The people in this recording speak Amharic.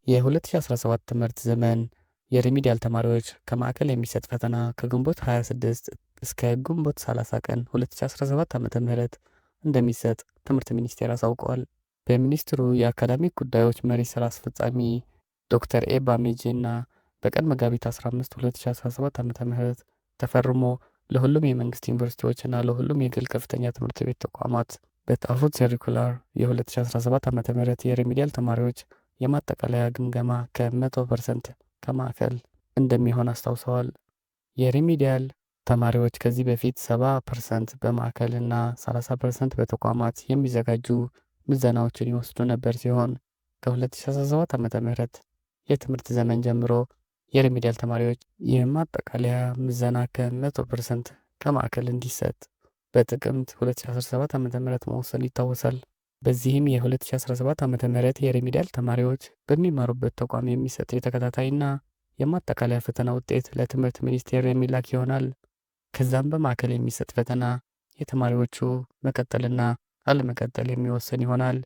የ2017 ትምህርት ዘመን የሪሚዲያል ተማሪዎች ከማዕከል የሚሰጥ ፈተና ከግንቦት 26 እስከ ግንቦት 30 ቀን 2017 ዓ.ም እንደሚሰጥ ትምህርት ሚኒስቴር አሳውቋል። በሚኒስትሩ የአካዳሚክ ጉዳዮች መሪ ሥራ አስፈጻሚ ዶክተር ኤባ ሜጄ እና በቀን መጋቢት 15 2017 ዓ.ም ተፈርሞ ለሁሉም የመንግስት ዩኒቨርሲቲዎችና ለሁሉም የግል ከፍተኛ ትምህርት ቤት ተቋማት በጣፉት ሴሪኩላር የ2017 ዓ.ም የሪሚዲያል ተማሪዎች የማጠቃለያ ግምገማ ከ100% ከማዕከል እንደሚሆን አስታውሰዋል። የሪሚዲያል ተማሪዎች ከዚህ በፊት 70% በማዕከል እና 30% በተቋማት የሚዘጋጁ ምዘናዎችን ይወስዱ ነበር ሲሆን ከ2017 ዓ.ም የትምህርት ዘመን ጀምሮ የሪሚዲያል ተማሪዎች የማጠቃለያ ምዘና ከ100% ከማዕከል እንዲሰጥ በጥቅምት 2017 ዓ.ም መወሰኑ ይታወሳል። በዚህም የ2017 ዓ.ም የሪሚዲያል ተማሪዎች በሚማሩበት ተቋም የሚሰጥ የተከታታይና የማጠቃለያ ፈተና ውጤት ለትምህርት ሚኒስቴር የሚላክ ይሆናል። ከዛም በማዕከል የሚሰጥ ፈተና የተማሪዎቹ መቀጠልና አለመቀጠል የሚወሰን ይሆናል።